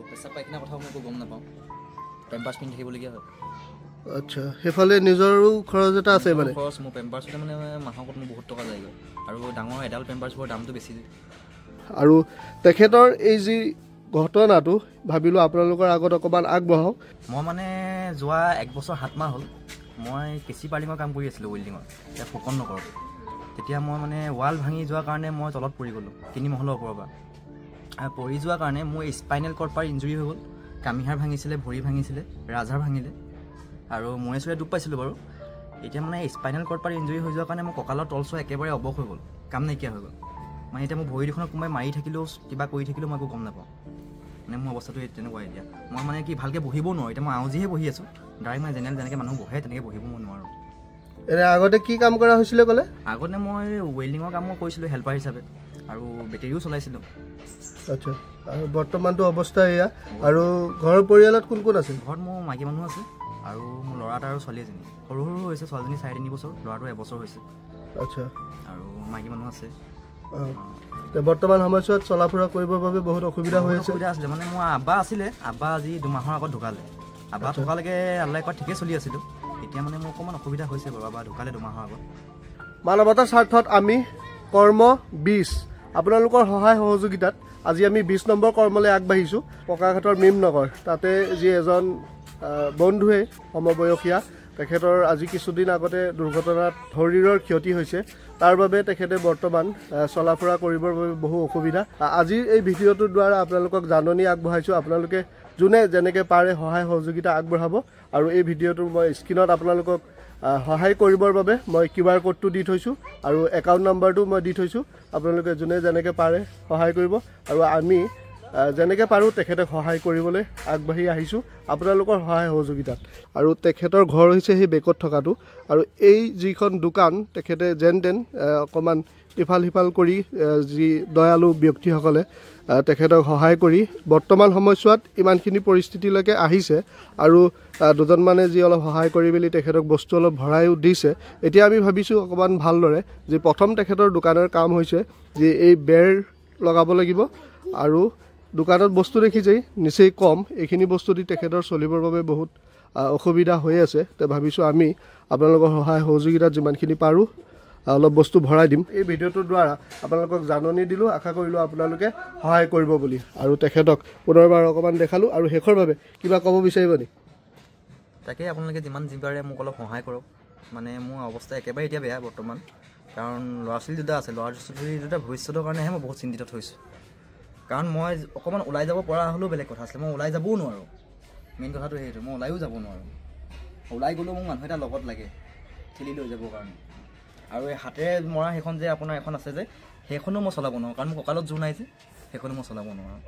পেচাব পাইখানা কথাও মই একো গম নাপাওঁ পেম্পাৰ্ছ পিন্ধি থাকিবলগীয়া হয় আচ্ছা সেইফালে নিজৰো খৰচ এটা আছে মানে খৰচ মোৰ পেম্পাৰ্ছতে মানে মাহত মোৰ বহুত টকা যায়গৈ আৰু ডাঙৰ এডাল পেম্পাৰ্ছবোৰৰ দামটো বেছি আৰু তেখেতৰ এই যি ঘটনাটো ভাবিলোঁ আপোনালোকৰ আগত অকণমান আগবঢ়াওঁ মই মানে যোৱা 1 বছৰ 7 মাহ হ'ল মই কেচি পাৰ্লিঙৰ কাম কৰি আছিলোঁ ৱেল্ডিঙৰ এতিয়া ফুকন নগৰত তেতিয়া মই মানে ৱাল ভাঙি যোৱাৰ কাৰণে মই তলত পৰি গ'লোঁ 3 মহলৰ ওপৰৰ পৰা আৰু পৰি যোৱাৰ কাৰণে মোৰ স্পাইনেল কৰ্ড পাৰ ইঞ্জুৰি হৈ গ'ল কামিহাৰ ভাঙিছিলে ভৰি ভাঙিছিলে ৰাজহাড় ভাঙিলে আৰু মূৰে চুৰে দুখ পাইছিলোঁ বাৰু এতিয়া মানে স্পাইনেল কৰ্ড পাৰ ইঞ্জুৰি হৈ যোৱাৰ কাৰণে মোৰ কঁকালৰ তলচৰ একেবাৰে অৱস হৈ গ'ল কাম নাইকিয়া হৈ গ'ল মানে এতিয়া মোৰ ভৰি দুখনত কোনোবাই মাৰি থাকিলেও কিবা কৰি থাকিলেও মই একো গম নাপাওঁ মানে মোৰ অৱস্থাটো তেনেকুৱা এতিয়া মই মানে কি ভালকৈ বহিবও নোৱাৰোঁ এতিয়া মই আউজিহে বহি আছোঁ ডাইৰেক্ট মানে জেনেৰেল যেনেকৈ মানুহ বহে তেনেকৈ বহিব মই নোৱাৰোঁ এনে আগতে কি কাম কৰা হৈছিলে ক'লে আগতে মই ৱেল্ডিঙৰ কামো কৰিছিলোঁ হেল্পাৰ হিচাপে আৰু বেটেৰীও চলাইছিলোঁ আচ্ছা আৰু বৰ্তমানটো অৱস্থা এয়া আৰু ঘৰৰ পৰিয়ালত কোন কোন আছে ঘৰত মোৰ মাইকী মানুহ আছে আৰু মোৰ ল'ৰা এটা আৰু ছোৱালী এজনী সৰু সৰু হৈছে ছোৱালীজনী 4.5 বছৰ ল'ৰাটো 1 বছৰ হৈছে আচ্ছা আৰু মাইকী মানুহ আছে বৰ্তমান সময়ছোৱাত চলা ফুৰা কৰিবৰ বাবে বহুত অসুবিধা হৈ আছে অসুবিধা আছিলে মানে মোৰ আব্বা আছিলে আব্বা আজি 2 মাহৰ আগত ঢুকালে আব্বা ঢুকালৈকে আল্লাই কোৱা ঠিকেই চলি আছিলোঁ এতিয়া মানে মোৰ অকণমান অসুবিধা হৈছে বাৰু আব্বা ঢুকালে 2 মাহৰ আগত মানৱতাৰ স্বাৰ্থত আমি কৰ্ম 20 আপোনালোকৰ সহায় সহযোগিতাত আজি আমি 20 নম্বৰ কৰ্মলৈ আগবাঢ়িছোঁ পকাঘাটৰ মিমনগৰ তাতে যি এজন বন্ধুৱে সমবয়সীয়া তেখেতৰ আজি কিছুদিন আগতে দুৰ্ঘটনাত শৰীৰৰ ক্ষতি হৈছে তাৰ বাবে তেখেতে বৰ্তমান চলা ফুৰা কৰিবৰ বাবে বহু অসুবিধা আজিৰ এই ভিডিঅ'টোৰ দ্বাৰা আপোনালোকক জাননী আগবঢ়াইছোঁ আপোনালোকে যোনে যেনেকৈ পাৰে সহায় সহযোগিতা আগবঢ়াব আৰু এই ভিডিঅ'টো মই স্ক্ৰীণত আপোনালোকক সহায় কৰিবৰ বাবে মই QR কোডটো দি থৈছোঁ আৰু একাউণ্ট নাম্বাৰটো মই দি থৈছোঁ আপোনালোকে যোনে যেনেকৈ পাৰে সহায় কৰিব আৰু আমি যেনেকৈ পাৰোঁ তেখেতক সহায় কৰিবলৈ আগবাঢ়ি আহিছোঁ আপোনালোকৰ সহায় সহযোগিতাত আৰু তেখেতৰ ঘৰ হৈছে সেই বেকত থকাটো আৰু এই যিখন দোকান তেখেতে যেন তেন অকণমান ইফাল সিফাল কৰি যি দয়ালু ব্যক্তিসকলে তেখেতক সহায় কৰি বৰ্তমান সময়ছোৱাত ইমানখিনি পৰিস্থিতিলৈকে আহিছে আৰু দুজনমানে যি অলপ সহায় কৰি মেলি তেখেতক বস্তু অলপ ভৰাইও দিছে এতিয়া আমি ভাবিছোঁ অকণমান ভালদৰে যে প্ৰথম তেখেতৰ দোকানৰ কাম হৈছে যে এই বেৰ লগাব লাগিব আৰু দোকানত বস্তু দেখিছেই নিচেই কম এইখিনি বস্তু দি তেখেতৰ চলিবৰ বাবে বহুত অসুবিধা হৈ আছে তো ভাবিছোঁ আমি আপোনালোকৰ সহায় সহযোগিতাত যিমানখিনি পাৰোঁ অলপ বস্তু ভৰাই দিম এই ভিডিঅ'টোৰ দ্বাৰা আপোনালোকক জাননী দিলোঁ আশা কৰিলোঁ আপোনালোকে সহায় কৰিব বুলি আৰু তেখেতক পুনৰবাৰ অকণমান দেখালোঁ আৰু শেষৰ বাবে কিবা ক'ব বিচাৰিব নি তাকে আপোনালোকে যিমান পাৰে মোক অলপ সহায় কৰক মানে মোৰ অৱস্থা একেবাৰে এতিয়া বেয়া বৰ্তমান কাৰণ ল'ৰা ছোৱালী দুটা আছে ল'ৰা ছোৱালী দুটা ভৱিষ্যতৰ কাৰণেহে মই বহুত চিন্তিত হৈছোঁ কাৰণ মই অকণমান ওলাই যাব পৰা হ'লেও বেলেগ কথা আছিলে মই ওলাই যাবও নোৱাৰোঁ মেইন কথাটো সেইটো মই ওলাইও যাব নোৱাৰোঁ ওলাই গ'লেও মোক মানুহ এটা লগত লাগে ঠেলি লৈ যাবৰ কাৰণে আৰু এই হাতেৰে মৰা সেইখন যে আপোনাৰ এখন আছে যে সেইখনো মই চলাব নোৱাৰোঁ কাৰণ মোৰ কঁকালত জোৰ নাই যে সেইখনো মই চলাব নোৱাৰোঁ